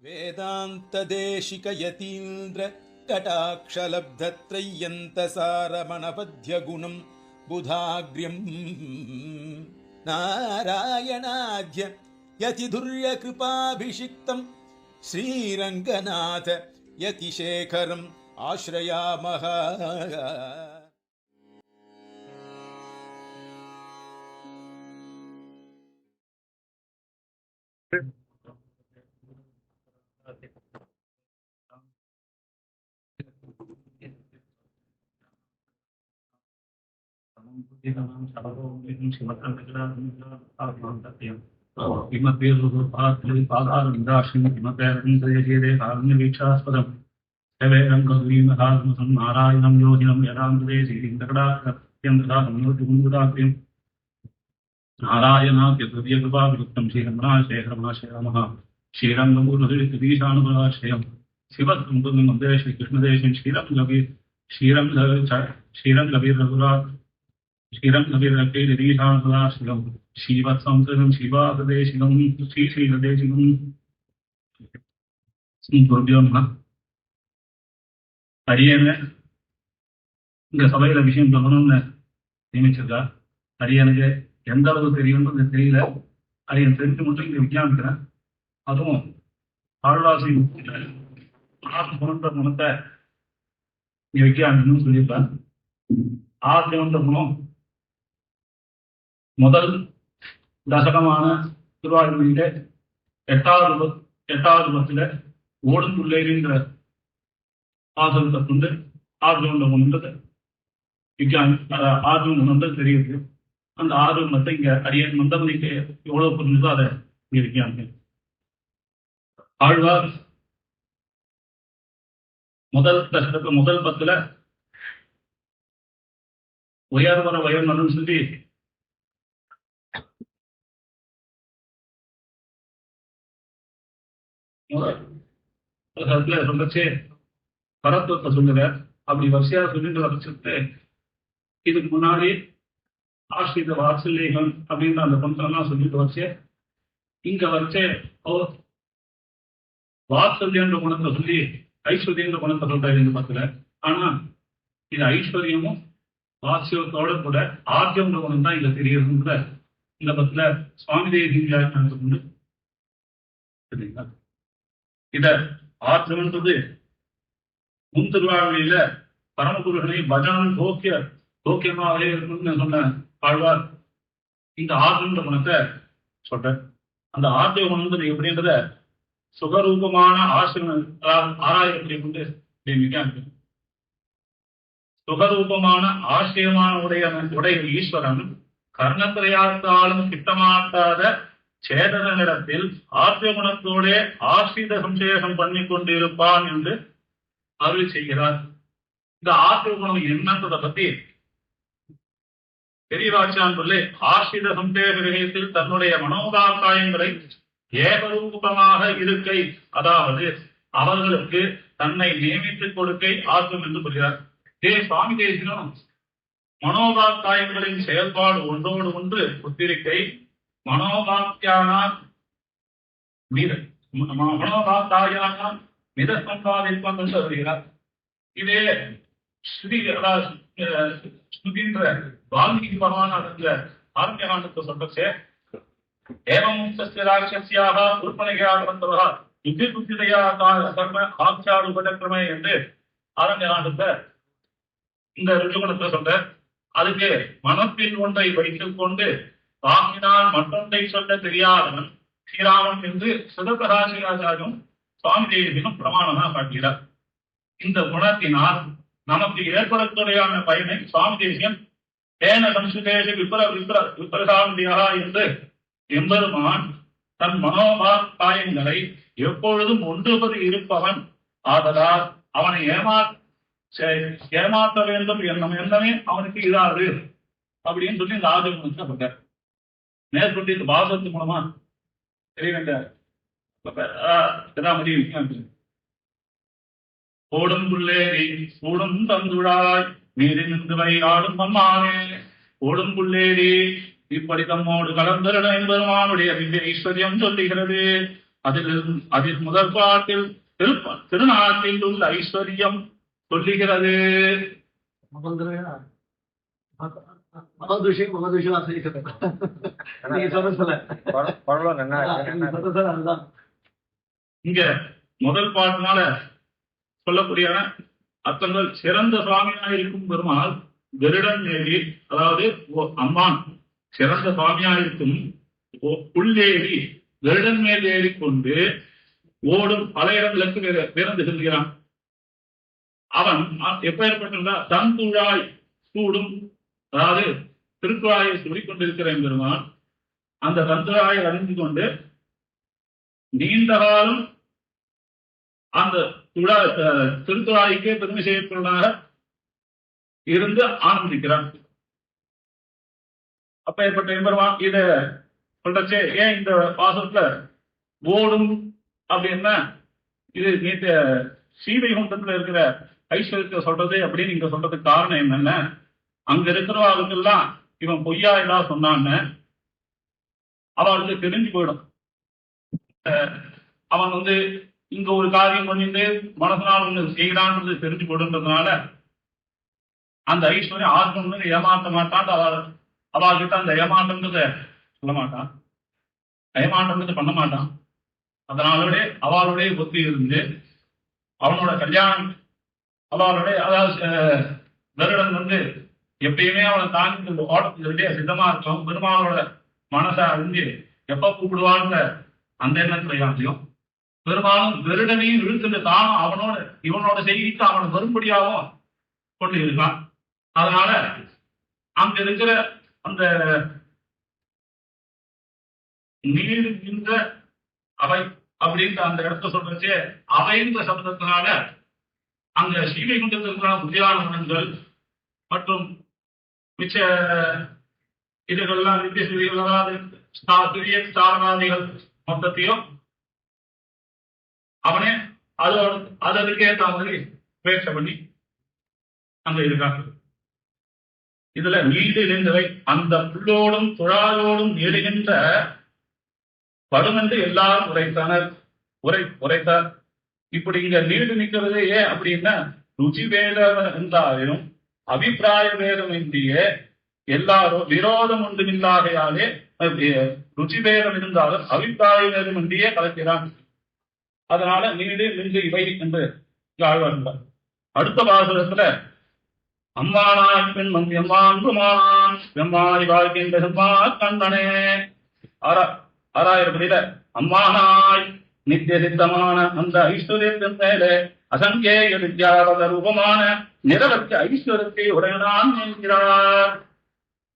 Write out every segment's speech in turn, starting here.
वेदान्तदेशिकयतीन्द्र कटाक्षलब्धत्रय्यन्तसारमनपद्यगुणम् बुधाग्र्यम् नारायणाद्य यतिधुर्यकृपाभिषिक्तम् श्रीरङ्गनाथ यतिशेखरम् आश्रयामः. नारायणं योगिनं यदान्तरे नारायणाद्यकृपाविरुक्तं श्रीरमणाशेखरमाशयामः. श्रीरङ्गमूर्धीशानुपराश्रयं शिवसंबुद्धमन्दे श्रीकृष्णदेशं श्रीरङ्गवीरघुराश्रयं शिवत्संसदं शिवादेशिकं श्रीश्रीदेशिकं गुरुभ्यो नमः. அரியன இந்த சபையில விஷயம் சொல்லணும்னு நியமிச்சிருக்கா. அரியனுக்கு எந்த அளவு தெரியும்னு தெரியல. அரியன் தெரிஞ்சு மட்டும் இங்க விஞ்ஞானிக்கிறேன். அதுவும் ஆழ்வாசி குணந்த குணத்தை இங்க விஞ்ஞானிக்கணும்னு சொல்லியிருப்பேன். ஆசிரியந்த குணம் முதல் தசகமான திருவாரூரில எட்டாவது பத்துல ஓடும் பிள்ளைங்கிற ஆசிரியத்தை கொண்டு ஆர்வம் உணர்ந்தது விஞ்ஞானி ஆர்வம் உணர்ந்தது தெரியுது. அந்த ஆர்வத்தை இங்க அரியன் மந்தமதிக்கு எவ்வளவு புரிஞ்சதோ அதை இங்க விஞ்ஞானி. ஆழ்வார் முதல் தசகத்துக்கு முதல் பத்துல உயர்வர வயர்மன்னு சொல்லி சொல்லச்சே பரத்துவத்தை சொல்லுற. அப்படி வரிசையா சொல்லிட்டு வரைச்சிட்டு இதுக்கு முன்னாடி ஆஸ்ரித வாத்சல்யம் அப்படின்ற அந்த பந்தம்லாம் சொல்லிட்டு வச்சே இங்க வச்சே வாத்சல்யன்ற குணத்தை சொல்லி ஐஸ்வர்யன்ற குணத்தை சொல்றாரு இந்த பத்துல. ஆனா இது ஐஸ்வர்யமும் வாத்சல்யத்தோட கூட ஆர்ஜம்ன்ற குணம் தான் இங்க தெரியுதுன்ற இந்த பத்துல சுவாமி தேசியம் கொண்டு இத ஆர்ஜம்ன்றது முன் திருவாரூரில பரமகுருகளை பஜனம் போக்கியமாகவே இருக்கணும்னு சொன்ன ஆழ்வார் இந்த ஆர்ஜன்ற குணத்தை சொல்ற. அந்த ஆர்ஜ குணம்ன்றது எப்படின்றத சுகரூபமான ஆராயத்தை கொண்டு சுகரூபமான ஆசிரியமான உடைய ஈஸ்வரன் கர்ணத்திரையாத்தாலும் கிட்டமாட்டாத சேதனிடத்தில் ஆர்ஜ குணத்தோட ஆசிரித சம்சேஷம் பண்ணி கொண்டிருப்பான் என்று அருள் செய்கிறார். இந்த ஆசிரிய குணம் என்னன்றதை பத்தி பெரியவாச்சான் சொல்லி ஆசிரித சந்தேக விஷயத்தில் தன்னுடைய மனோகாக்காயங்களை ஏகரூபமாக இருக்கை, அதாவது அவர்களுக்கு தன்னை நியமித்துக் கொடுக்கை ஆற்றும் என்று சொல்கிறார். சுவாமி தேசிகனும் மனோகாக்காயங்களின் செயல்பாடு ஒன்றோடு ஒன்று ஒத்திருக்கை மனோகாக்கியானால் மனோகாக்காயானால் மிதசம்பாதிப்பான் என்று வருகிறார். இதே ஸ்ருதின்ற வால்மீகி பகவான் அந்த ஆரம்பிய காண்டத்தை சொல்றச்சே ஏவம் ராட்சசியாக உற்பனையாக வந்தவா யுத்தி புத்திதையா கர்ம ஆட்சியாடு உபதக்கிரமே என்று ஆரம்பிய காண்டத்தை இந்த ருஜுகுணத்தை சொல்ற. அதுக்கு மனத்தில் ஒன்றை வைத்துக் கொண்டு வாக்கினால் மற்றொன்றை சொல்ல தெரியாதவன் ஸ்ரீராமன் என்று சிவபிரகாசிகாச்சாரியம் சுவாமி தேசிகனும் பிரமாணமாக காட்டுகிறார். இந்த குணத்தினால் நமக்கு ஏற்படக்கூடியான பயனை சுவாமி தேசிகன் ஏன சம்சுதேஷ விபரசாந்தியா என்று எம்பெருமான் தன் மனோபாயங்களை எப்பொழுதும் ஒன்றுபது இருப்பவன் ஆதலால் அவனை ஏமாற்ற வேண்டும் என்னும் எண்ணமே அவனுக்கு இராது அப்படின்னு சொல்லி இந்த ஆதிபுணத்தை பட்டார். மேற்கொண்டு இந்த பாசத்து மூலமா தெரிய வேண்டிய ஓடும் புள்ளேரி சூடும் தந்துழாய் நீரிருந்து ஆடும் அம்மாவே ஓடும் புள்ளேரி இப்படி தம்மோடு கலந்தருட என்பெருமானுடைய ஐஸ்வர்யம் சொல்லுகிறது. அதில் முதல் பாட்டில் திருநாட்டில் உள்ள ஐஸ்வர்யம் சொல்லுகிறது. இங்க முதல் பாட்டுனால சொல்லக்கூடிய அர்த்தங்கள், சிறந்த சுவாமியாக இருக்கும் பெருமாள் கருடன் ஏறி, அதாவது அம்மான் சிறந்த சுவாமியாக இருக்கும் புள்ளேறி கருடன் மேல் ஏறிக்கொண்டு ஓடும் பல இடங்களுக்கு பிறந்து செல்கிறான். அவன் எப்பேற்பட்டிருந்தா தன் துழாய் சூடும், அதாவது திருக்குழாயை சூடிக்கொண்டிருக்கிற பெருமான் அந்த தந்துழாயை அறிந்து கொண்டு நீண்ட காலம் அந்த திருத்துழாய்க்கே பெருமை செய்யப்பொருளாக இருந்து ஆனந்திக்கிறான். அப்ப ஏற்பட்ட எம்பெருமான் இத சொல்றச்சே, ஏன் இந்த பாசத்துல ஓடும் அப்படின்னா, இது நீட்ட ஸ்ரீவைகுண்டத்துல இருக்கிற ஐஸ்வர்யத்தை சொல்றது அப்படின்னு நீங்க சொல்றதுக்கு காரணம் என்னன்னா, அங்க இருக்கிறவாளுக்கெல்லாம் இவன் பொய்யா எல்லாம் சொன்னான்னு அவளுக்கு தெரிஞ்சு போயிடும். அவன் இங்க ஒரு காரியம் பண்ணிட்டு மனசனால் ஒண்ணு செய்யறான்றது தெரிஞ்சு போடுன்றதுனால அந்த ஐஸ்வர்யம் ஆத்மன்னு ஏமாற்ற மாட்டான். அவள்கிட்ட அந்த ஏமாற்றம்ன்றத சொல்ல மாட்டான், ஏமாற்றம்ன்றது பண்ண மாட்டான். அதனாலோட அவளுடைய புத்தி இருந்து அவனோட கல்யாணம் அவளுடைய, அதாவது கருடன் எப்பயுமே அவனை தாங்கி ஓட்டத்துக்கிட்டே சித்தமா இருக்கும். பெருமாளோட மனசை அறிஞ்சு எப்ப கூப்பிடுவான்ற அந்த எண்ணத்துல யாரையும் பெரும்பாலும் கருடனையும் இழுத்துட்டு தானும் அவனோட இவனோட செய்திக்கு அவனை வரும்படியாகவும் கொண்டு இருக்கான். அதனால அங்க இருக்கிற அந்த நீடுகின்ற அவை அப்படின்ற அந்த இடத்த சொல்றச்சு, அவைன்ற சப்தத்தினால அங்க ஸ்ரீவைகுண்டத்தில் இருக்கிற புத்தியானங்கள் மற்றும் மிச்ச இதுகள்லாம் நித்திய ஸ்ரீகள், அதாவது ஸ்தாபனாதிகள் மொத்தத்தையும் அவனே அதற்கேற்ற மாதிரி பேச்ச பண்ணி அங்க இருக்காங்க. இதுல நீண்டு இருந்தவை அந்த புள்ளோடும் துழாயோடும் நீடுகின்ற படும் என்று எல்லாரும் உரைத்தார். இப்படி இங்க நீடு நிற்கிறது ஏன் அப்படின்னா, ருச்சி வேதம் என்றாலும் அபிப்பிராய வேதம் இன்றிய எல்லாரும் விரோதம் ஒன்றுமில்லாகையாலே ருச்சி வேதம் இருந்தாலும் அபிப்பிராய வேதம் இன்றியே கலக்கிறான். அதனால நீடு நின்று இவை என்று ஆழ்வார்கள். அடுத்த பாசுரத்துல அம்மானாய் பெண்மன் எம்மான்புமான் எம்மாய் வாழ்கின்ற செம்மா கண்ணனே 6,000 அம்மானாய் நித்திய சித்தமான அந்த ஐஸ்வர்யத்தின் மேலே அசங்கேய வித்யாவத ரூபமான நிரவற்ற ஐஸ்வரத்தை உடையதான் என்கிறார்.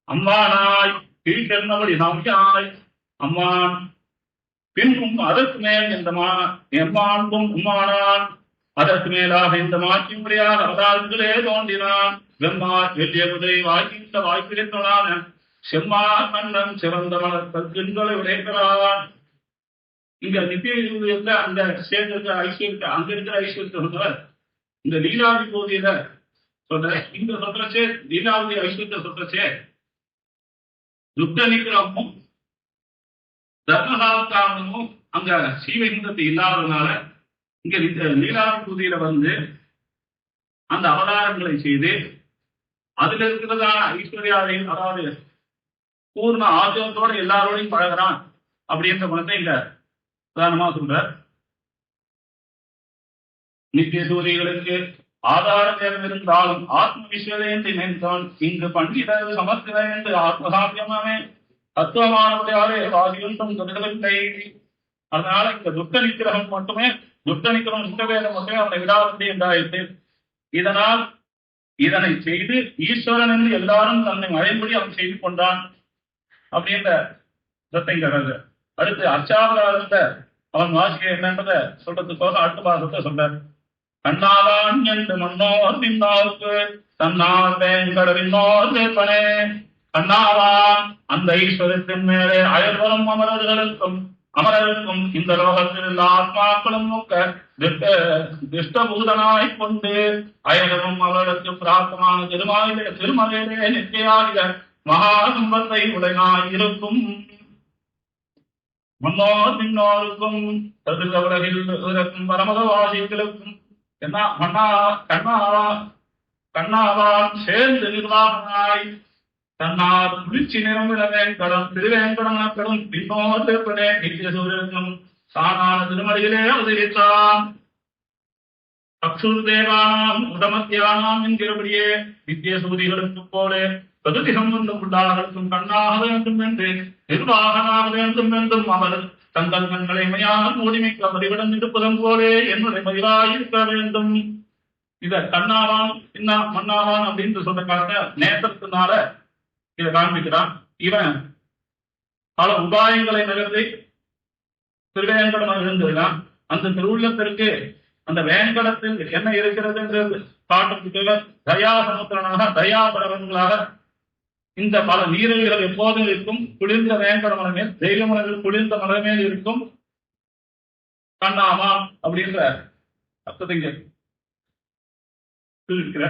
அம்மானாய் கீழ்கென்னபடி நம்பியாய் அம்மான் பின்பும் அதற்கு மேல் இந்த எம்மான்பும் உம்மானான் அதற்கு மேலாக இந்த மாற்றி முறையாக அவதாரங்களே தோன்றினான். வெம்மா வெற்றிய குதிரை வாய்க்கின்ற வாய்ப்பிருத்தலான செம்மா கண்ணன் சிறந்த மலர்களை உடைக்கிறான். இங்க நித்திய அந்த சேர்ந்திருக்கிற ஐஸ்வர்யத்தை அங்க இருக்கிற ஐஸ்வர்யத்தை சொல்றவர் இந்த லீலாவி போதியில சொல்ற இங்க சொல்றச்சே, லீலாவதி ஐஸ்வர்யத்தை சொல்றச்சே துக்க நிக்கிரமும் தர்மசாஸ்திரமும் அங்க ஸ்ரீவைகுண்டத்தை இல்லாததுனால இங்க லீலாவி பூதியில அந்த அவதாரங்களை செய்து அதுல இருக்கிறதான ஐஸ்வர்யாவையும், அதாவது பூர்ண ஆச்சரியத்தோட எல்லாரோடையும் பழகிறான் அப்படின்ற குணத்தை இங்க உதாரணமா சொல்ற. நித்திய சூரியர்களுக்கு ஆதாரம் தேவை இருந்தாலும் ஆத்ம விஸ்வதேந்தி நினைத்தான் இங்கு பண்டிதர் சமர்த்தின என்று ஆத்மசாத்தியமாவே தத்துவமானவரையாலே வாசியும் தொடரவில்லை. அதனால இந்த துக்க நிக்கிரகம் மட்டுமே, துக்க நிக்கிரகம் சுத்தவேதம் மட்டுமே அவனை விடாதே என்றாயிற்று. இதனால் இதனை செய்து ஈஸ்வரன் என்று எல்லாரும் தன்னை அழைப்படி அவன் செய்து கொண்டான் அப்படின்ற சத்தைங்கிறது. அடுத்து அர்ச்சாவதாரத்தை அவன் வாசிக்க என்னன்றத சொல்றதுக்கோக அடுத்த பாசத்தை சொல்ற. கண்ணாவான் என்று மன்னோர் பின்னாவுக்கு தன்னால் வேங்கடவின்னோர் வேப்பனே. கண்ணாவான் அந்த ஈஸ்வரத்தின் மேலே அயல்வரும் அமரருக்கும் இந்த லோகத்தில் எல்லா ஆத்மாக்களும் திஷ்டபூதனாய் கொண்டு அயலும் அவர்களுக்கு பிராப்தமான திருமலையிலே நித்தியாகிற மகா சம்பத்தை உடையனாய் இருக்கும். மன்னோர் மின்னோருக்கும் தகுந்த உலகில் இருக்கும் பரமதவாசிகளுக்கும் என்ன கண்ணாவான் சேர்ந்து நிர்வாகனாய் தன்னார் குளிர்ச்சி நிறமிட வேங்கடம் திருவேங்கடம் எனப்படும் பின்னோர் திருப்பதே நித்திய சூரியனும் சாதாரண திருமலையிலே அவதரித்தான். அக்ஷுர் தேவானாம் உடமத்தியானாம் என்கிறபடியே நித்திய சூரியர்களுக்கு போலே பிரகதி சம்பந்தம் உள்ளார்களுக்கும் கண்ணாக வேண்டும் என்று நிர்வாகனாக வேண்டும் என்றும் அவர் தங்கள் கண்களை மையாக மூடிமைக்க வடிவிடம் இருப்பதும் போலே என்னுடைய மதிவாயிருக்க வேண்டும். இத கண்ணாவான் என்ன மண்ணாவான் அப்படின்னு சொல்றக்காக நேசத்தினால இதை காண்பிக்கிறான். இவன் பல உபாயங்களை நிகழ்த்தி திருவேங்கடம் இருந்திருக்கான். அந்த திருவுள்ளத்திற்கு அந்த வேங்கடத்தில் என்ன இருக்கிறது என்று காட்டுறதுக்காக தயா சமுத்திரனாக தயாபரவன்களாக இந்த பல நீரல்கள் எப்போதும் இருக்கும். குளிர்ந்த வேங்கட மரமேல் தெய்வ மரங்கள் குளிர்ந்த மரமேல் இருக்கும் கண்ணாமா அப்படின்ற அர்த்தத்தை இருக்கிற.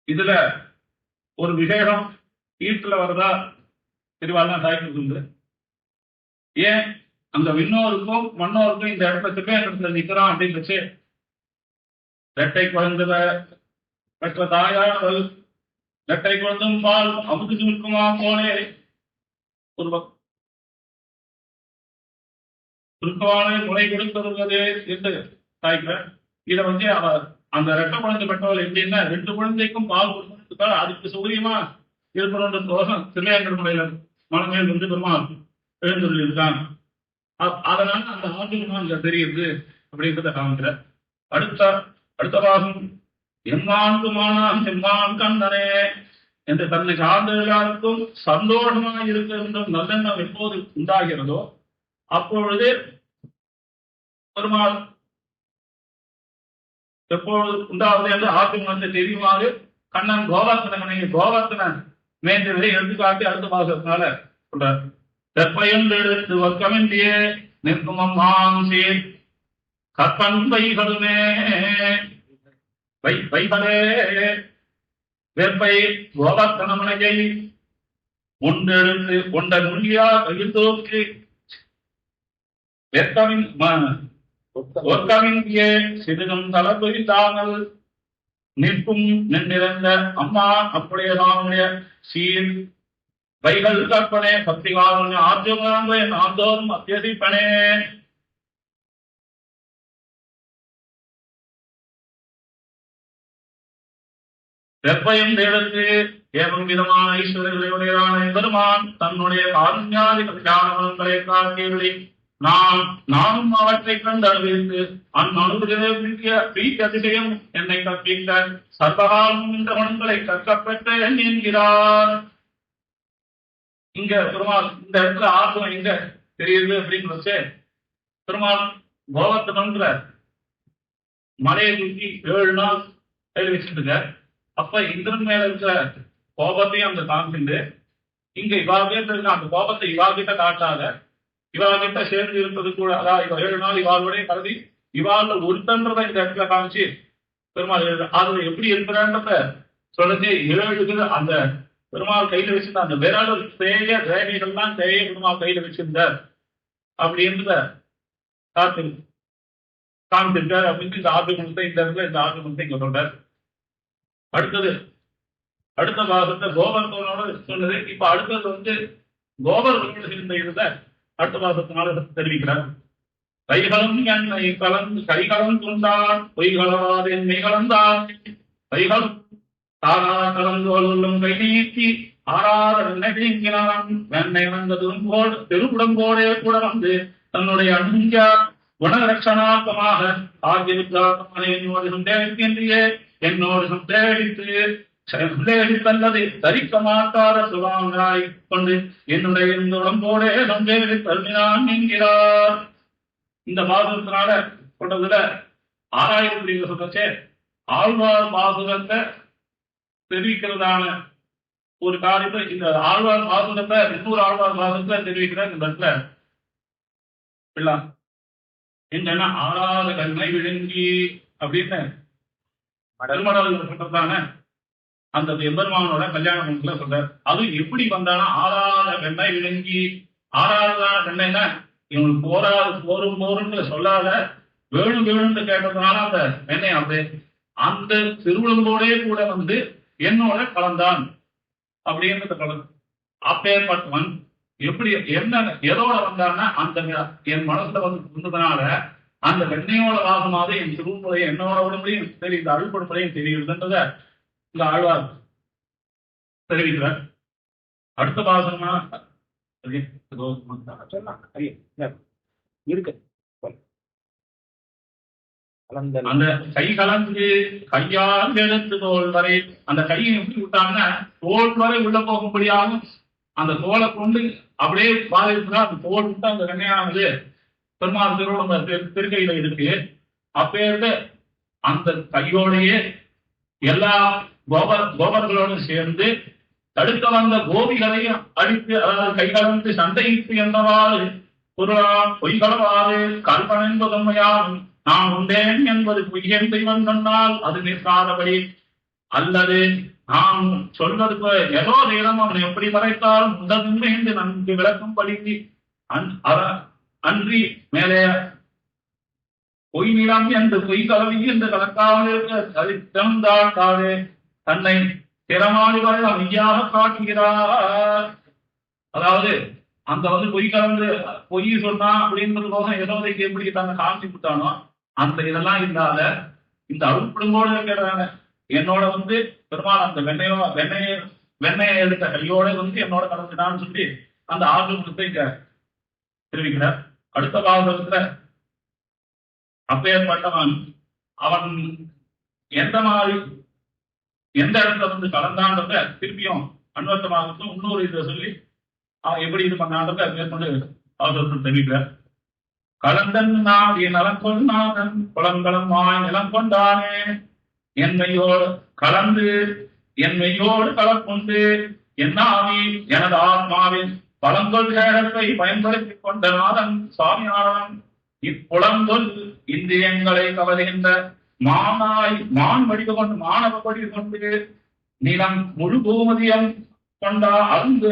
இதுல ஒரு விசேஷம் ஈட்டுல வருதா திருவாள்தான் சாய்க்கிறது உண்டு. ஏன் அந்த விண்ணோருக்கும் மண்ணோருக்கும் இந்த இடத்துல நிற்கிறான் அப்படின்னு இரட்டை குழந்தை பெற்ற தாயானவள் இரட்டை குழந்தும் பால் அமுது இருக்குமா போலே ஒரு துருக்கமான முறை கொடுத்தது என்று தாய்க்கிற. இதை அவர் அந்த ரெட்டை குழந்தை பெற்றவள் எப்படின்னா 2 குழந்தைக்கும் பால் கொடுத்ததுக்காக அதுக்கு சௌகரியமா இருக்கணுன்ற தோஷம் திருவேங்கட முறையில மனமேல் பெருமாள் எழுந்துள்ள இருக்கான். அதனால அந்த ஆண்டுதான் அங்க தெரியுது அப்படின்றத காமிக்கிற. அடுத்த பாகம் எம்மாண்டுமானான் செம்மான் கண்ணனே என்று தன்னை சார்ந்த எல்லாருக்கும் சந்தோஷமாக இருக்க வேண்டும் நல்லெண்ணம் எப்போது உண்டாகிறதோ அப்பொழுது பெருமாள் எப்பொழுது உண்டாவது என்று ஆத்ம தெரியுமாறு கண்ணன் கோவர்த்தன மேய்ந்ததை எடுத்துக்காட்டி அடுத்த பாசத்தினால சொல்றார். தெப்பையென்று வர்க்கமின்றியே நிற்கும் அம்மாசீர் கற்பன் வைகளுமே வைகளே வெப்பை கோவர்த்தனமனையை ஒன்றெடுத்து கொண்ட நுண்ணியா கையில் தோக்கி ஒர்க்கமின்றியே சிறிதும் தளர்வில்லாமல் நிற்கும் நின்றிருந்த அம்மா அப்படியே சீர் வைகள் கற்பனே பக்திகாரன் ஆர்ஜுமாங்களை நாந்தோறும் அத்தியசிப்பனே. வெப்பையும் தேடத்து ஏவம் விதமான ஈஸ்வரர்களை உடையதான பெருமான் தன்னுடைய காருண்யாதி கல்யாணங்களை காட்டியவர்களை நானும் அவற்றை கண்டு அறிவித்து அந்நனுடைய அதிசயம் என்னை கற்பிக்க சர்வகாலம் என்ற மனங்களை கற்கப்பெற்ற என்கிறார். இங்க பெருமாள் இந்த இடத்துல ஆர்வம் எங்க தெரியுது அப்படின்னு வச்சு பெருமாள் கோவர்த்தனம்ன்ற மலையை தூக்கி 7 நாள் கையில் வச்சுட்டு அப்ப இந்திரன் மேல இருக்கிற கோபத்தையும் அந்த காமிட்டு இங்க இவாகிட்ட இருக்க அந்த கோபத்தை இவாகிட்ட காட்டாத இவாகிட்ட சேர்ந்து இருப்பது கூட அதாவது 7 நாள் இவாளுடைய கருதி இவாள் ஒருத்தன்றதை இந்த இடத்துல காமிச்சு பெருமாள் அது எப்படி இருக்கிறான்றத சொல்லுது 7 அந்த பெருமாள் கையில வச்சிருந்த அந்த விரல் தேய ரேகைகள்லாம் தேய பெருமாள் கையில வச்சிருந்தார் அப்படின்றத காமிச்சிருக்காரு அப்படின்னு இந்த ஆர்குமெண்ட்டை இந்த இடத்துல இந்த ஆர்குமெண்ட்டை இங்க சொல்றாரு. அடுத்த பாகத்தை கோபர்த்தனோட சொன்னது. இப்ப அடுத்தது கோபர்களோடு இருந்த இருந்த அடுத்த பாகத்தினால தெரிவிக்கிறார். கைகளும் என்னை கலந்து கைகளும் கொண்டான் பொய்களாது என்னை கலந்தான் கைகளும் தாரா கலந்தோளும் கை நீக்கி ஆறாத நீங்கினான் வெண்ணை வந்ததும் போல் திருப்புடம்போடே கூட தன்னுடைய அணுஞ்சா குணரட்சணாத்மமாக ஆகியோடு சந்தேகிக்கின்றியே என்னோடு சந்தேகித்தல்லது தரிக்க மாட்டாத சுகாங்காய் கொண்டு என்னுடைய இந்த உடம்போடே சந்தேகி தருமினான் என்கிறார். இந்த பாசுரத்தினால கொண்டதுல 6000 சொல்லச்சே ஆழ்வார் பாசுரத்தை தெரிவிக்கிறதான ஒரு காரியத்தை இந்த ஆழ்வார் பாசுரத்தை 200 ஆழ்வார் பாசுரத்தை தெரிவிக்கிற இந்த இடத்துல என்னன்னா ஆறாத கண்ணை விழுங்கி அப்படின்னு மடல் சொல்றதான அந்த எம்பெருமானோட கல்யாண மண்டல சொல்றார். அது எப்படி வந்தாலும் ஆறாத கண்ணை விழுங்கி ஆறாவதான வெண்ணெய்னா இவங்களுக்கு போராது போரும் போருன்னு சொல்லாத வேணும் வேணும்னு கேட்டதுனால அந்த வெண்ணெய் அப்படியே அந்த திருவிழம்போடே கூட வந்து என்னோட கலந்தான் அப்படின்றது கலந்து அப்பேற்பட்டவன் எப்படி என்ன எதோட வந்தான்னா அந்த என் மனசுல வந்து இருந்ததுனால அந்த வெண்ணையோட வாசமாவது என் திருவுமுறையும் என்னோட உடம்புலையும் சரி இந்த அழுப்படுமுறையும் தெரியுதுன்றத இந்த ஆழ்வார் தெரிவிக்கிறார். அடுத்த பாசமா இருக்கு அந்த கை கலந்து கையால் எடுத்து தோல் வரை அந்த கையை எப்படி விட்டாங்கன்னா தோல் வரை உள்ள போகும்படியாகும் அந்த தோலை கொண்டு அப்படியே பாதிப்புனா அந்த தோல் விட்டு அந்த வெண்ணையானது பெருமாள் திருவள்ளுவர் திருக்கையில இருக்கு. அப்பேருந்து அந்த கையோடையே எல்லா கோபர்களோடும் சேர்ந்து தடுக்க வந்த கோபிகளையும் அழித்து அதாவது கை கலந்து சண்டையிட்டு என்னவாறு பொய்களவாறு கல்பன் என்பது உண்மையாகும் நான் உண்டேன் என்பது பொய்யன் தெய்வம் சொன்னால் அது நிற்காதபடி அல்லது நாம் சொல்வதற்கு ஏதோ நேரம் அவன் எப்படி வரைத்தாலும் உண்டதுமே என்று நன்கு விளக்கும்படி அன்றி மேலே பொய் நிலம் என்று பொய் கலவி என்று கலக்காது தன்னை திறமாளிகள் அமைதியாக காட்டுகிறார். அதாவது அந்த வந்து பொய் கலந்து பொய் சொன்னா அப்படின்றது போதும் யசோதைக்கு எப்படி தாங்க காமிச்சு கொடுத்தானோ அந்த இதெல்லாம் இல்லாத இந்த அருட்படும்போடு இருக்கிறாங்க என்னோட வந்து பெருமாள் அந்த வெண்ணையை எடுத்த கையோட வந்து என்னோட கலந்துட்டான்னு சொல்லி அந்த ஆர்வத்தை இங்க தெரிவிக்கிறார். அடுத்த பாகத்துல அப்பேற்பட்டவன் அவன் எந்த மாதிரி எந்த இடத்துல வந்து கலந்தான்றத திருப்பியும் அன்வர்த்தமாக இன்னொரு இதை சொல்லி அவன் எப்படி இது பண்ணான்றத மேற்கொண்டு அவசரத்தில் தெரிவிக்கிறார். கலந்தன் நான் என் நலம் கொண்டான் குளங்களும் வாய் நிலம் கொண்டானே என்னையோடு கலந்து என்னையோடு கலக்கொண்டு என்னாவி எனது ஆத்மாவின் பழங்கொள் சேகத்தை பயன்படுத்திக் கொண்ட நாதன் சுவாமியானவன் இப்புலங்கொள் இந்திரியங்களை கவலைகின்ற மான் வடிவு கொண்டு மாணவ வடிவு கொண்டு நிலம் முழு பூமதியம் கொண்டா அளந்து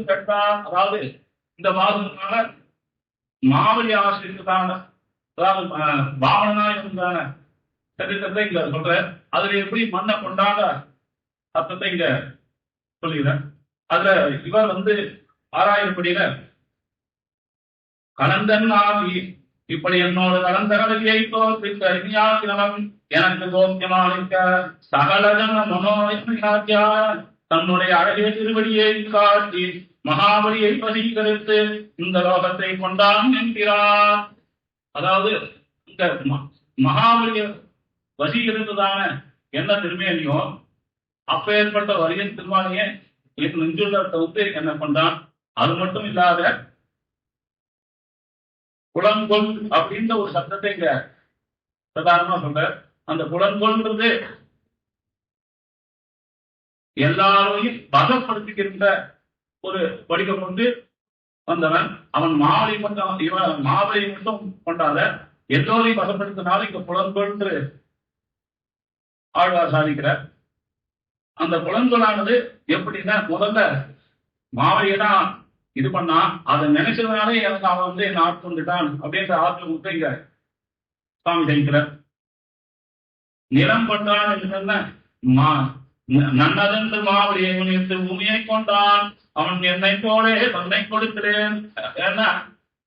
கேட்டான். அதாவது இந்த வாதத்தினால மாவலி ஆசிரியர்களான அதாவது பாவனா இருந்தான சரித்திரத்தை இங்க சொல்ற அதுல எப்படி மண்ணை கொண்டாட அர்த்தத்தை இங்க சொல்லுகிறேன். அதுல இவர் வந்து ஆராயப்படியில கலந்தன் ஆவி இப்படி என்னோட கலந்தரவியை தோற்பித்த இனியாக்கினம் எனக்கு கோத்தியமானிக்க சகலஜன மனோயா தன்னுடைய அழகிய திருவடியை காட்டி மகாபலியை வசீகரித்து இந்த லோகத்தை கொண்டான் என்கிறார். அதாவது இந்த மகாபலிய வசீகரித்ததான என்ன திருமேனியோ அப்பேற்பட்ட வரியின் திருமானியை நெஞ்சுள்ளத்தை வந்து என்ன பண்றான். அது மட்டும் இல்லாத புலங்கொள் அப்படின்ற ஒரு சப்தத்தை இங்க சாதாரணமா சொல்ற அந்த புலங்கொள்ன்றது எல்லாரையும் வசப்படுத்துகின்ற ஒரு வடிவம் கொண்டு வந்தவன். அவன் மாவளி மட்டும் இவன் மாவளி மட்டும் கொண்டாத எல்லோரையும் வசப்படுத்தினாலும் இங்க புலங்கொன்று ஆழ்வார் சாதிக்கிறார். அந்த புலங்கொளானது எப்படின்னா முதல்ல மாவளியதான் இது பண்ணா அதை நினைச்சதுனாலே எனக்கு அவன் வந்து என்ன ஆட்கொண்டுட்டான் அப்படின்ற ஆத்ம இங்க சுவாமி சகிக்கிறார். நிலம் கொண்டான் என்று நன்னதென்று மாவளியை முனித்து பூமியை கொண்டான் அவன் என்னை போலே தன்னை கொடுக்கிறேன்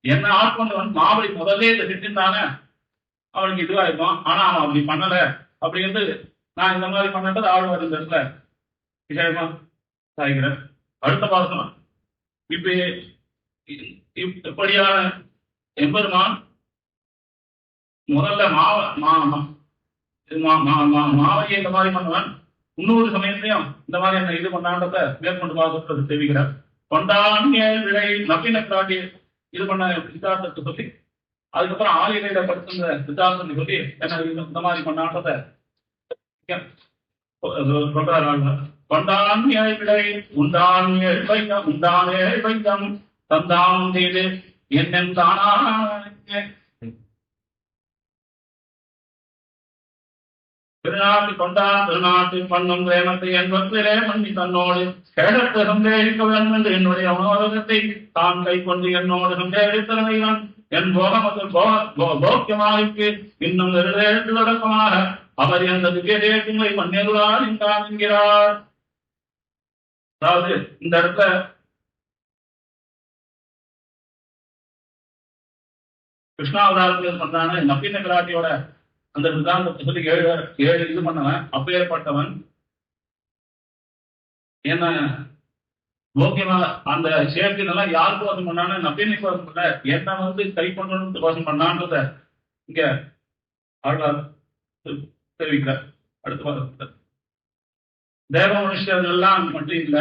என்ன ஆட்கொண்டவன் மாவளி முதல்ல இதை திட்டானே அவனுக்கு இதுவாயிருக்கும். ஆனா அவன் அப்படி பண்ணல அப்படிங்கிறது நான் இந்த மாதிரி பண்ணது ஆழ்வார் இந்த இடத்துல விஷயமா சாய்கிறேன். அடுத்த பாசனம் இப்படியான எம்பெருமான் முதல்ல மாவையை இந்த மாதிரி பண்ணுவான். இன்னொரு சமயத்தையும் இந்த மாதிரி என்ன இது பண்ணான்றத மேற்கொண்டு பார்க்கறது தெரிவிக்கிறார். கொண்டாண்டிய விடை நப்பின காட்டி இது பண்ண சித்தாந்தத்தை சொல்லி அதுக்கப்புறம் ஆயுத படுத்துங்க சித்தாந்தத்தை சொல்லி என்ன இந்த மாதிரி பண்ணான்றத சொல்றாரு. கொண்டான் விடை உண்டான் வைக்கம் தந்தான் செய்து என்னென்றான திருநாட்டு கொண்டான் திருநாட்டு பண்ணும் பிரேமத்தை என்பதிலே மன்னி தன்னோடு கேடத்து சந்தேகிக்க வேண்டும் என்று என்னுடைய மனோரகத்தை தான் கை கொண்டு என்னோடு சந்தேகித்திறமையான் என் போகமது போக்கியமாய்க்கு இன்னும் எழுதேற்று தொடக்கமாக அவர் எந்த திவ்யதேசங்களை மன்னேருளால் என்றான் என்கிறார். அதாவது இந்த இடத்துல கிருஷ்ணாவதாரத்தில் சொன்னான நப்பீன கராட்டியோட அந்த விதாந்தத்தை சொல்லி ஏழு இது பண்ணவன் அப்பேற்பட்டவன் என்ன போக்கியமா அந்த சேர்க்கையெல்லாம் யாருக்கு வாசம் பண்ணான்னு நப்பீனுக்கு வாசம் பண்ண என்ன வந்து கை கொண்டு வாசம் பண்ணான்றத இங்க ஆழ்வார் தெரிவிக்கிறார். அடுத்த வாசம் தேவ மனுஷர்கள் எல்லாம் மட்டும் இல்ல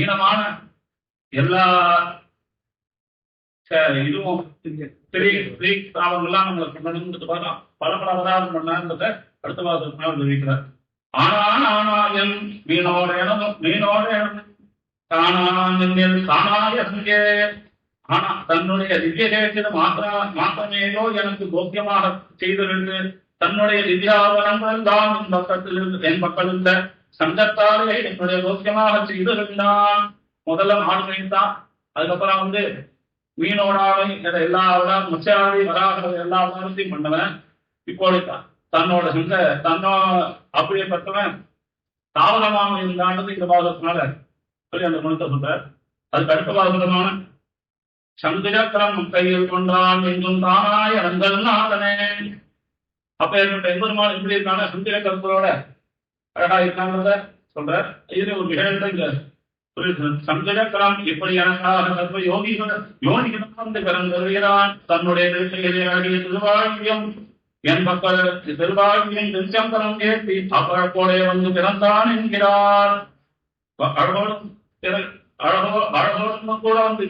ஈனமான எல்லா இதுவும் நம்மளை பண்ணணும்ன்றது பல பல அவதாரம் பண்ணான்றத அடுத்த வாசத்தினால் தெரிவிக்கிறார். ஆனாயன் மீனோட காணாய ஆனா தன்னுடைய திவ்யதேச மாத்திரமேயோ எனக்கு போக்கியமாக செய்திருந்து தன்னுடைய திவ்யாவனங்கள் தான் என் பக்கத்தில் என் பக்கம் இருந்த சங்கத்தாலே என்னுடைய போக்கியமாக செய்திருந்தான். முதல்ல மாடுதான், அதுக்கப்புறம் வந்து மீனோடாவை எல்லா முச்சாவை வராக எல்லா அவதாரத்தையும் பண்ணவன். இப்போது தன்னோட சொந்த அப்படியேப்பட்டவன் தாவரமாக இருந்தாண்டது இந்த பாதத்தினால சொல்லி அந்த குணத்தை சொல்றார். அதுக்கு அடுத்த பாதமான சந்திரக்கரம் கையில் கொண்டான் என்றும் தானாய் அனந்தல் நாதனே. அப்ப என்னோட எம்பெருமான் எப்படி இருக்கான சந்திரக்கரத்தோட அழகா இருக்காங்கிறத சொல்ற. இது ஒரு விஷயம் இங்க சங்கடக்கலாம் எப்படி எனக்காக யோகிகள் வந்து பிறந்துகிறான். தன்னுடைய திருவாழ்வியம் என் மக்கள் திருவாழ்வியம் திருச்சம்பரம் ஏற்றி அப்பழக்கோடே வந்து பிறந்தான் என்கிறார். அழகோடும் கூட வந்து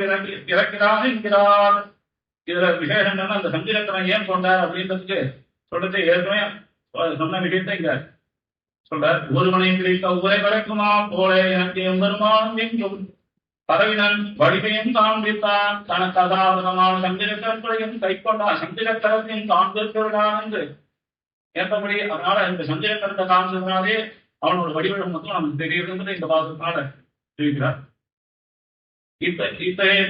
பிறக்கிறான் என்கிறார். இதுல விசேஷம் என்னன்னா அந்த சந்திரக்கரன் ஏன் கொண்டார் அப்படின்றதுக்கு சொல்றது ஏற்கனவே சொன்ன விஷயத்தை இங்க சொல்றார். ஒருவனை பிரித்த உரை வரைக்குமா போல எனக்கு எம்பெருமானும் எங்கும் பரவினன் வடிவையும் காண்பித்தான். தனக்கு அசாதகமான சந்திரக்கரையும் கை கொண்டான் சந்திரக்கரத்தையும் காண்பிருக்கிறான் என்று ஏற்றபடி அதனால இந்த சந்திரக்கரத்தை காண்பினாலே அவனோட வடிவம் மட்டும் நமக்கு தெரியுது இந்த பாசத்தினால தெரிவிக்கிறார். இத்தகைய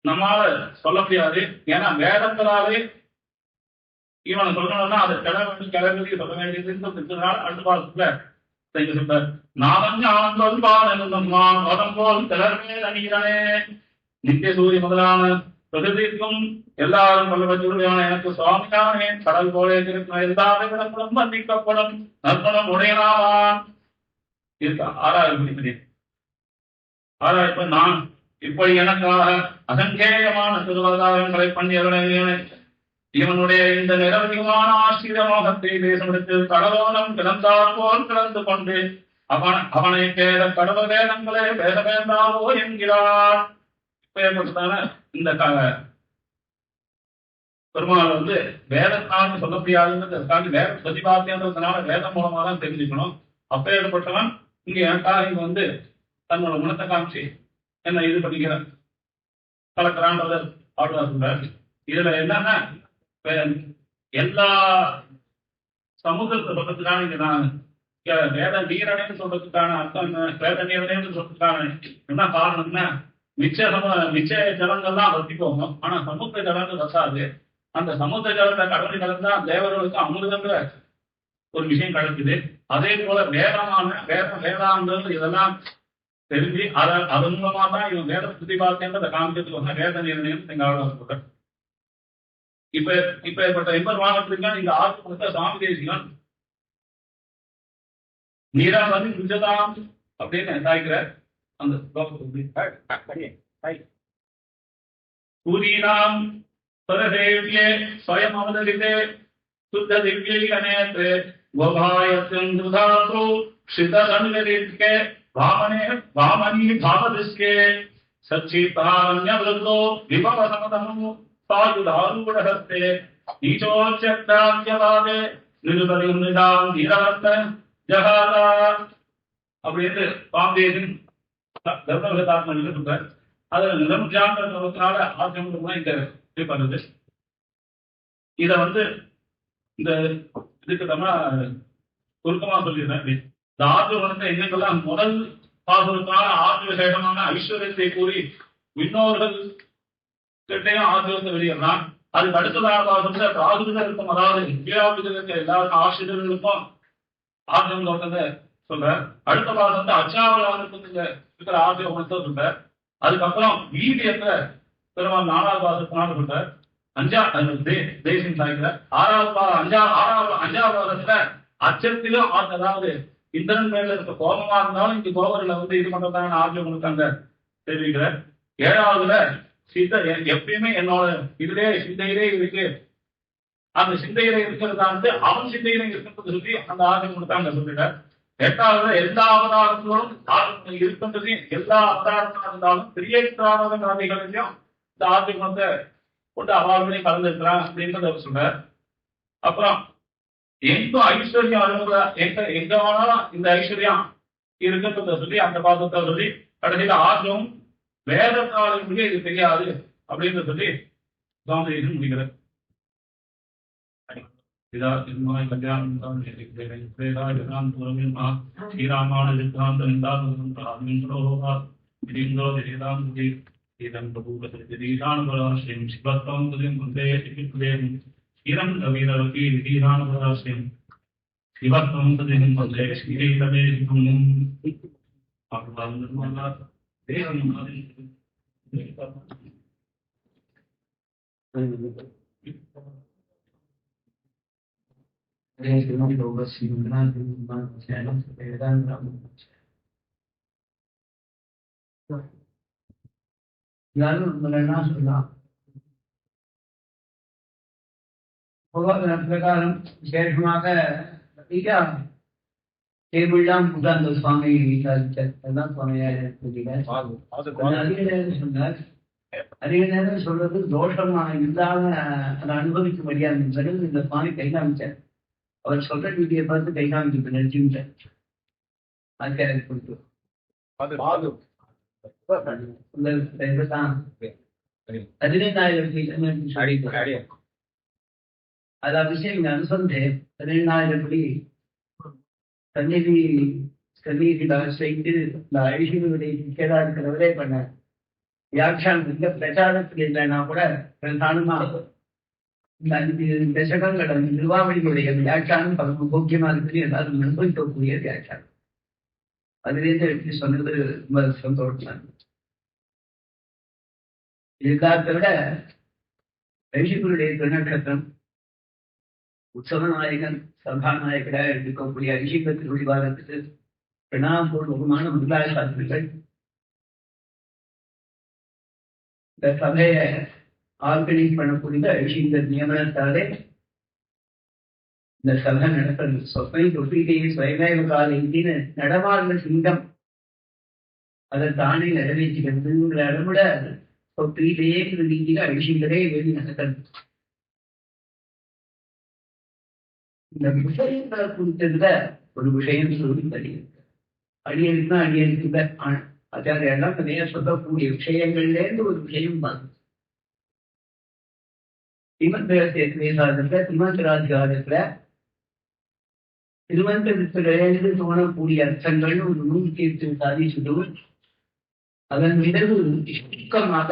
நம்மால சொல்ல முடியாது. ஏன்னா வேதங்களாலே இவனை சொல்லணும்னா அதை கிளம்பி சொல்ல வேண்டியது அடுத்த பாடத்துல சொல்றார். நாதம் கிளர்மே அணிகிறனே நித்திய சூரிய முதலான பிரகிருதிக்கும் எல்லாரும் கொல்லப்பட்டுள்ளவன எனக்கு சுவாமியானே கடல் போலே இருக்கும் எல்லா விடங்களும் வந்திக்கப்படும் நற்பணம் உடையனாவான் இருக்க ஆறாயிரத்தி நான் இப்படி எனக்காக அசங்கேயமான திருவதாரங்களை பண்ணியவனை இவனுடைய இந்த நிரவதிகமான ஆசிரிய மோகத்தை தேசமெடுத்து கடலோனம் கிளந்தால் போல் கிளந்து கொண்டு அவனை பேர கடவுள் வேதங்களே பேச வேண்டாமோ என்கிறார். இந்த பெருமாள் வந்து வேதத்தான்னு சொல்ல முடியாதுன்றதுக்காக வேத பிரதிபாத்தியன்றதுனால வேதம் மூலமா தான் தெரிஞ்சுக்கணும். அப்பேற்பட்டவன் இங்க எனக்காக இங்க வந்து தன்னோட குணத்தை காமிச்சு என்ன இது பண்ணிக்கிறான் கலக்கிறான்றத ஆடுவார். இதுல என்னன்னா எல்லா சமூகத்தை சொல்றதுக்கான இங்க நான் வேத நீரணைன்னு சொல்றதுக்கான அர்த்தம் வேத நீரணைன்னு சொல்றதுக்கான என்ன காரணம்னா மிச்ச ஜலங்கள்லாம் வத்தி போகும். ஆனா சமுத்திர ஜலங்கள் வசாது. அந்த சமுத்திர ஜலத்தை கடவுள் கலந்தா தேவர்களுக்கு அமிர்தங்கிற ஒரு விஷயம் கிடைக்குது. அதே போல வேதாந்தங்கள் இதெல்லாம் தெரிஞ்சு அதன் மூலமா தான் இவன் வேத பிரதிபாத்தியன்றதை காமிக்கிறதுக்கு வந்து வேத நிர்ணயம் எங்க ஆளுநர். இப்ப இப்பட்ட எம்பெருமானத்திற்கான இந்த ஆறு கொடுத்த சுவாமி தேசிகன் நீரா வந்து நிஜதாம் அப்படின்னு தாய்க்கிறார். அந்த சூரியனாம் பரதேவியே ஸ்வயம் அவதரித்தே சுத்த திவ்யை அநேத்ரே கோபாயத்தின் துதாசோ சிதரன்வரித்கே வாமனி பாவதிஸ்கே சச்சிதாரண்யவருத்தோ விபவசமதமோ பாதுதாரூடஹஸ்தே நீச்சோச்சக்தாத்யவாதே நிருபதிம் நிதாம் தீரவர்த்த ஜகாதா அப்படின்னு பாம்பேசின் தர்மகதாத்மன் சொல்றார். அதுல நிலமுஜான்றதுனால ஆசிரமம் இந்த பண்ணுது. இத வந்து இந்த இதுக்கு நம்ம சுருக்கமா சொல்லிடுறேன். இந்த ஆர்ஜவனத்தை எங்கெல்லாம் முதல் பாசுரத்தான ஆர்ஜ விசேஷமான ஐஸ்வர்யத்தை கூறி இன்னொருகள் கிட்டையும் ஆர்ஜவத்தை வெளியிடலாம். அதுக்கு அடுத்ததாக பாசுரத்தை ஆசிரியர்களுக்கும், அதாவது கீழாபிதற்கு எல்லாருக்கும் ஆசிரியர்களுக்கும் ஆர்ஜவம் தோட்டத்தை சொல்ற. அடுத்த பாசுரத்தை அச்சாவலாவுக்கு இருக்கிற ஆர்ஜவனத்தை சொல்ற. அதுக்கப்புறம் வீதியத்தை பெருமாள் 4வது பாசுரத்தினால சொல்ற. தேசியம் சாய்க்கிற 5வது பாதத்துல அச்சத்திலும் அதாவது இந்திரன் மேல இருக்க கோபமா இருந்தாலும் இந்த கோபர்களை இது பண்றதான ஆர்ஜவனுக்கு அங்க தெரிவிக்கிற. 7வதுல சித்த எப்பயுமே என்னோட இதுலயே சிந்தையிலே இருக்கு, அந்த சிந்தையில இருக்கிறதா அவன் சிந்தையில இருக்கிறது சொல்லி அந்த ஆர்ஜவனுக்கு அங்க சொல்லிட. 8வதுல எல்லா அவதாரங்களும் இருக்கின்றதையும் எல்லா அவதாரமா இருந்தாலும் பிரியற்றாத கதைகளையும் இந்த ஆர்ஜவனத்தை கொண்டு அவாழ்களையும் கலந்துருக்கிறான் அப்படின்றத சொல்ற. அப்புறம் எங்க ஐஸ்வர்யம் அழுகுற எங்க வேணாலும் இந்த ஐஸ்வர்யம் இருக்குன்றத சொல்லி அந்த பாதத்தை சொல்லி கடைசியில ஆர்ஜவம் வேதத்தாளர்களுக்கு இது தெரியாது அப்படின்னு சொல்லி சாமியின் முடிக்கிற. சொல்லலாம். பிரகாரம் விசேஷமாக டேபிள்லாம் அந்த சுவாமி விசாரிச்சார் சொன்னார். அதிக நேரம் சொல்றது தோஷமா இல்லாம அதை அனுபவிக்கும்படியா இருந்தது. இந்த சுவாமி கை காமிச்சார். அவர் சொல்ற வீடியை பார்த்து கை காமிச்சு நினைச்சுட்டார். ஆச்சாரியர் கொடுத்து அது அபிஷேகம் அனுசந்தே 17,000 படி சந்நிதி செய்து இந்த ஐஸ்வர்யுடைய கேடா இருக்கிறவரே பண்ண வியாக்கியானம் இந்த பிரச்சாரத்தில் இல்லைன்னா கூட பிரதானமா இந்த 5 தசகங்கள் திருவாவளியுடைய வியாக்கியானம் பல முக்கியமா இருக்குது. எல்லாரும் அனுபவிக்கக்கூடிய வியாக்கியானம். அதுலேருந்து எப்படி சொன்னது ரொம்ப சந்தோஷம். எல்லாத்த விட ஐஸ்வர்யுடைய திருநட்சத்திரம் உற்சவ நாயகன் சபாநாயகராக இருக்கக்கூடிய ஐஷிகத்தின் ஒளிவாரத்துக்கு பிரணாமபூர்வமான முதலாய சாஸ்திரிகள் இந்த சபையை ஆர்கனைஸ் பண்ணக்கூடிய ஐஷிகர் நியமனத்தாலே இந்த சபை நடக்கிறது. சொப்பை தொட்டிலேயே சுயமேவ காலைன்னு நடமாடுற சிங்கம் அதை தானே நிறைவேற்றிக்கிறதுங்கிற அளவுட தொட்டிலேயே நீங்கிற ஐஷிகரே வெளி நடக்கிறது. இந்த விஷயங்களை குறித்ததுல ஒரு விஷயம் சொல்லி தருகிறது. அடியனுக்கு அடியனுக்கு ஆச்சாரிய எல்லாம் நிறைய சொல்லக்கூடிய விஷயங்கள்ல இருந்து ஒரு விஷயம் பார்த்து திருமந்திராதிகாரத்துல திருமந்திரத்திலிருந்து தோணக்கூடிய அர்த்தங்கள் ஒரு 108 சாதிச்சுடும். அதன் பிறகு சுருக்கமாக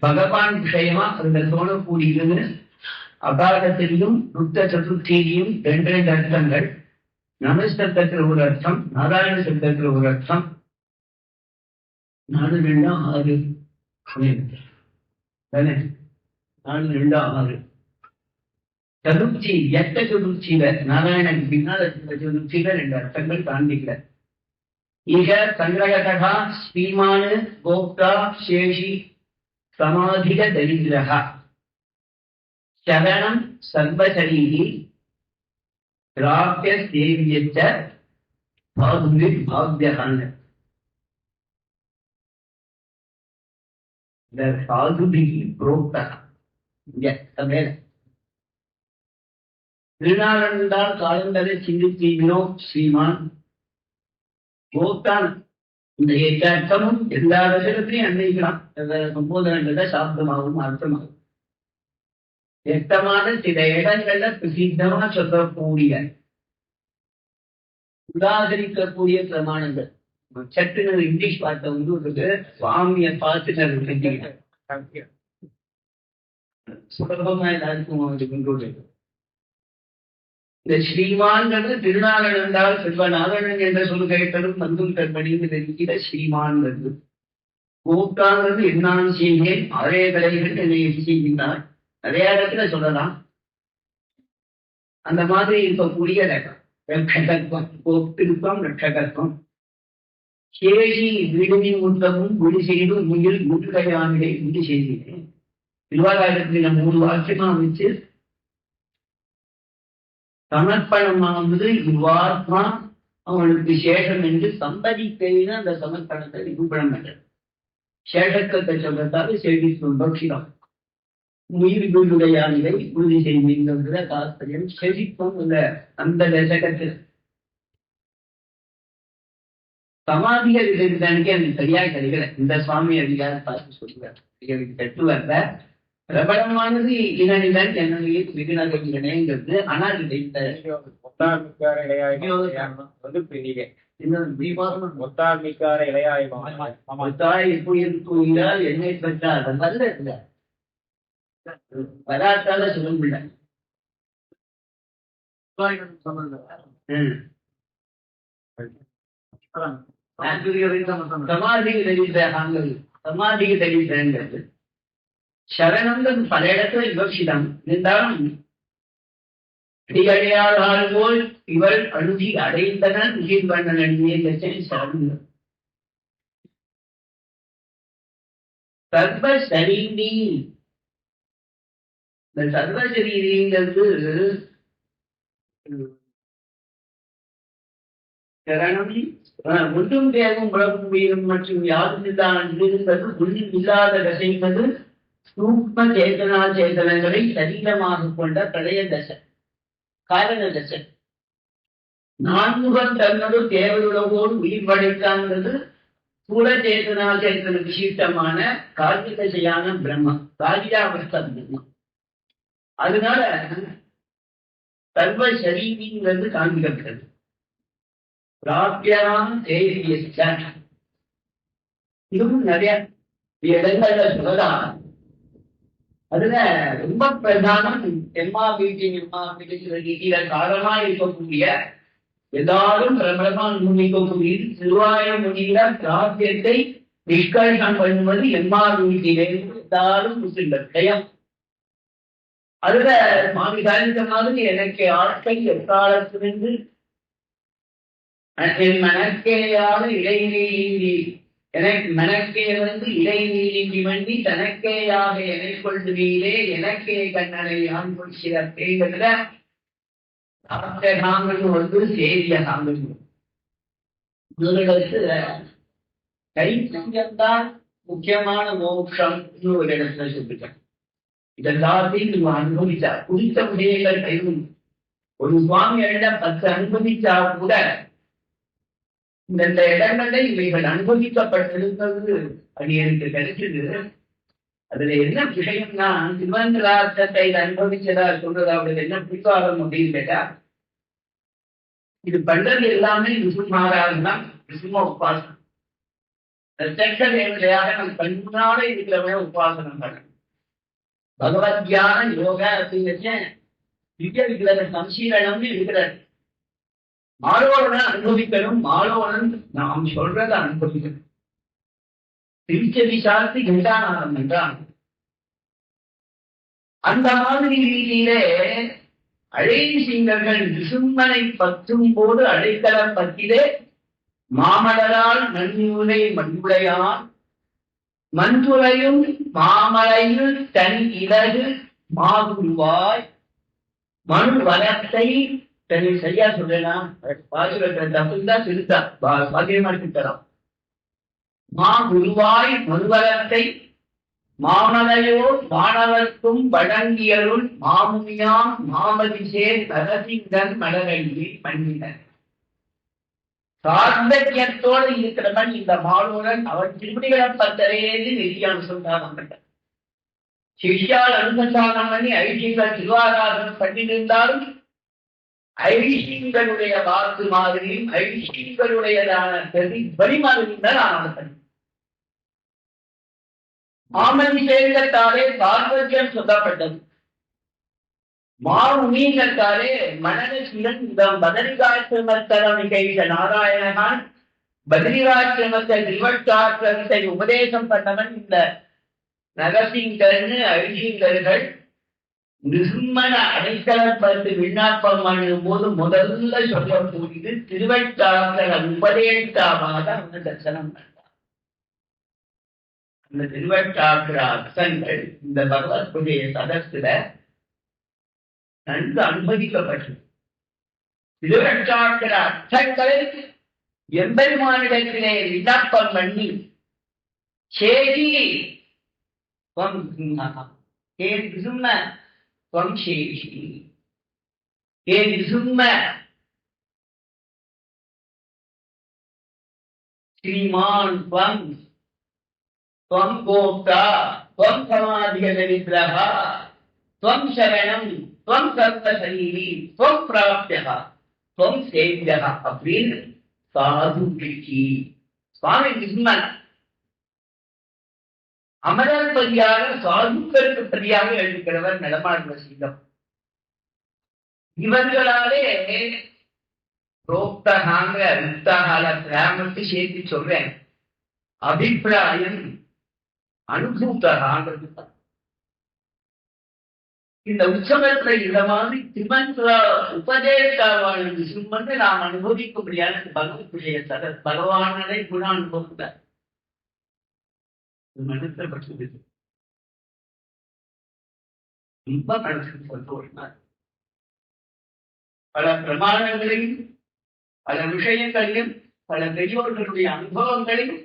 பகவான் விஷயமா அதுல தோணக்கூடியது அபாரத்திலும் ருத்த சதுர்த்தியிலும் 2 அர்த்தங்கள். நமஸ்தத்தில் ஒரு அர்த்தம், நாராயண சப்தத்தில் ஒரு அர்த்தம். 4 2 6 4 2 6 சதுர்த்தி எட்ட சதுர்த்தியில நாராயணன் பின்னால் சதுர்த்தியில 2 அர்த்தங்கள் காண்பிக்கிற. ஈக சங்கிரகடா ஸ்ரீமானு கோப்தா சேஷி சமாதிக தரிதிரகா சரணம் சர்வசரீரி பிராப்திய சேவியச்ச பாதுவி பாக்யகான. இந்த சாதுபிகி புரோக்தா சமையல் திருநாளந்தால் காலந்தரை சிந்தித்தீவினோ ஸ்ரீமான் கோப்தான். இந்த அர்த்தமும் எல்லா விஷயத்திலையும் அன்னைக்கலாம். சம்போதனங்கள சாப்தமாகவும் அர்த்தமாகும். வியக்தமான சில இடங்கள்ல பிரசித்தமா சொல்லக்கூடிய உதாகரிக்கக்கூடிய பிரமாணங்கள். சட்டுன்னு இங்கிலீஷ் வார்த்தை வந்து சுவாமியை பார்த்து சுலபமா எல்லாருக்கும் கொண்டு இந்த ஸ்ரீமான்கிறது திருநாளன் என்றால் செல்வநாதன் என்ற சொல் கேட்டதும் வந்தும் கற்பனையும் தெரிகிற ஸ்ரீமான்கிறது. கூட்டாங்கிறது என்னான் செய்கிறேன் அதே கலைகள் என்னை செய்கின்றார் நிறைய இடத்துல சொல்லலாம். அந்த மாதிரி இருக்கக்கூடிய ரட்சகத்துவம் கோப்பிருப்பம் ரட்சகத்துவம் சேஷி விடுமி உத்தமும் குடி செய்து உயிர் முற்றுகையானிலே குடி செய்கிறேன். திருவாராயணத்துல 3 வாக்கியமா வச்சு சமர்ப்பணமானது இவ்வாத்மா அவனுக்கு சேஷம் என்று சம்பதிக்கையில அந்த சமர்ப்பணத்தை நிரூபணம் பண்றது. சேஷக்கத்தை சொல்றதால செடி பக்ஷிடம் உயிர் வீடுடையானிலை உறுதி செய்கின்ற தாத்பரியம் செழிப்பும் இந்த அந்த தசகத்தில் சமாதிகள் இருக்கிறானுக்கு எனக்கு சரியா கிடைக்கல. இந்த சுவாமி அதிகார பார்த்து சொல்லுவார் எனக்கு கட்டு வரல. பிரபலமானது இளநிலன் என்னுடைய விகுணங்கிறது. ஆனால் என்னை பெற்றார் நல்ல இல்லை வராட்டால சொல்ல முடியல. சமாதிக்கு தெரிவித்தாங்க. சமாதிக்கு தெரிவித்தாங்கிறது சரணங்கள் பல இடத்துல விவக்ஷிதம் இருந்தாலும் அடியடையாள் போல் இவள் அழுதி அடைந்தனர் உயிர் பண்ணன் சரணங்கள். சர்வசரீரி இந்த சர்வசரீரிங்கிறது சரணம் ஒன்றும் தேவும் உலகம் உயிரும் மற்றும் யாரும் இல்லாதது ஒன்றும் இல்லாத தசைங்கிறது சூக்ம சேதனா சேதனங்களை சரீரமாக கொண்ட பிரளய தசை காரண தசை. நான்முகன் தன்னோடு தேவருலகோடு உயிர் படைத்தாங்கிறது சூழ சேதனா சேதன விசிஷ்டமான காரிய தசையான பிரம்மம் காரியாவஸ்த பிரம்மம். அதனால சர்வ சரீரிங்கிறது காண்பிக்கிறது. இதுவும் நிறைய இடங்கள்ல சொல்லலாம். அதுல ரொம்ப பிரதானம் எம்மா வீட்டில் காரணமா இருக்கக்கூடிய எல்லாரும் பிரபலமா அனுபவிக்கக்கூடியது திருவாயூர்மொழியில பிராபியத்தை நிஷ்கர்ஷம் பண்ணுவது எம்மா வீட்டிலே எல்லாரும் முஸ்லிம்கள் ஜெயம். அதுல மாமி சாதித்த மாதிரி எனக்கு ஆட்கள் எக்காலத்திலிருந்து மனக்கேயான இடைநீதி எனக்கு மனக்கே வந்து இடைநீதி வண்டி தனக்கேயாக எனை கொள்வதிலே எனக்கே கண்ணனை ஆண் கொள்கிறதுல வந்து சேரிய சாங்கல் இவர்களுக்கு கைத்தங்கம்தான் முக்கியமான மோட்சம் ஒரு இடத்துல சொல்லிட்டேன். இதெல்லாத்தையும் அனுபவிச்சா குறித்த விடயங்கள் கைவும் ஒரு சுவாமியிடம் 10 அனுபவிச்சா கூட இந்த இடங்கள்ல இவைகள் அனுபவிக்கப்பட்டிருக்கிறது அது எனக்கு கிடைச்சது. அதுல என்ன விஷயம்னா திருவந்திராட்சத்தை அனுபவிச்சதா சொல்றது அவளுக்கு என்ன பிடிக்காரம் அப்படின்னு கேட்டா இது பண்றது எல்லாமே விசுமாராக விசும உபாசனம். தேவையாக நம் கண்ணால இருக்கிறவங்க உபாசனம் பண்ண பகவத்யான யோகா அப்படிங்கிறத திவ்ய விக்கிரக சம்சீலனம்னு இருக்கிறார். மாலோடனை அனுபவிக்கணும். மாலோடன் நாம் சொல்றத அனுபவிக்கணும். திருச்சதி சாஸ்தி கண்டானாரம் என்றான். அந்த மாதிரி ரீதியிலே அழகி சிங்கர்கள் விசும்பனை பற்றும் போது அடைக்கல பத்திலே மாமலரால் மண்ணுரை மண்புடையான் மண்துறையும் மாமலையில் தன் இலகு மாகுருவாய் மண் வளத்தை தன்னை சரியா சொல்லலாம் பாசுரத்தை தப்புதான் திருத்தா பாக்கியமா திருத்தலாம். மா குருவாய் மறுவலத்தை மாமலையோ மாணவர்க்கும் வழங்கியருள் மாமுனியாம் மாமதிசே நரசிங்கன் மலரையில் பண்ணினர். சார்ந்தக்கியத்தோடு இருக்கிறவன் இந்த மாணவன் அவன் திருப்படிகளை பத்தரேன்னு நெறியான் சொல்றாங்க. சிஷ்யால் அனுசந்தானம் பண்ணி ஐஷிங்கள் திருவாராதனம் பண்ணியிருந்தாலும் ஐஷிங்களுடைய வாக்கு மாதிரியும் ஐஷிங்களுடையதான வரி மாதிரியும் தான் ஆனந்தன். மாமனிஷேகத்தாலே பார்வத்தியம் சொல்லப்பட்டது. மாமுனிகத்தாலே மனநசிலன் இந்த பதரிகாசிரமத்தரம் கைத நாராயணகான் பத்ரிகாசிரமத்தை திருவட்டாசிரமத்தை உபதேசம் பண்ணவன் இந்த நரசிங்கர்னு ஐஷிங்கர்கள் நிர்மண அடைக்கலம் பார்த்து விண்ணப்பம் பண்ணும் போது முதல்ல சொல்லக்கூடியது திருவட்டாசிர உபதேசமாக அவங்க தரிசனம் பண்ணார். அந்த திருவட்டாசிர அர்த்தங்கள் இந்த பகவத்குடைய சதஸ்துல நன்கு அனுமதிக்கப்பட்டது. திருவட்டாசிர அர்த்தங்களை எம்பெருமானிடத்திலே விண்ணப்பம் பண்ணி சேரி ஸ்ரீமான் त्वं गोप्ता त्वं समाधिगतविग्रह त्वं शरणं त्वं सर्वशरीरी त्वं प्राप्यः त्वं सेव्यः அப்படின்னு சாதுக்கு சுவாமி விஸ்மன் அமரன்பதியாக சாதுக்களுக்கு பதியாக எழுதுகிறவர் நடமாடுற சிங்கம். இவர்களாலே ரோக்தகாங்க முக்தகால கிராமத்தை சேர்த்து சொல்றேன். அபிப்பிராயம் அனுபூத்தகாங்கிறது இந்த உற்சவத்துல இந்த மாதிரி திருமந்திர உபதேசாவான விஷயம் வந்து நாம் அனுபவிக்க முடியாத பகவத்துடைய பகவானரை குண அனுபவம் மனசப்பட்டது ரொம்ப மனசுக்கு சந்தோஷமா. பல பிரமாணங்களையும் பல விஷயங்களையும் பல பெரியோர்களுடைய அனுபவங்களையும்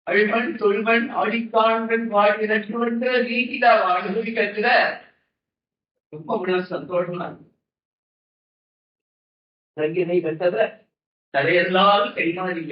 அழிவன் தொழுவன் ஆடிக்காண்பன் வாழ்கின்ற ரீதியில அனுபவிக்கிறதுல ரொம்ப உடனே சந்தோஷமா இருக்கு. வென்றத தலையெல்லாம் கைமாறி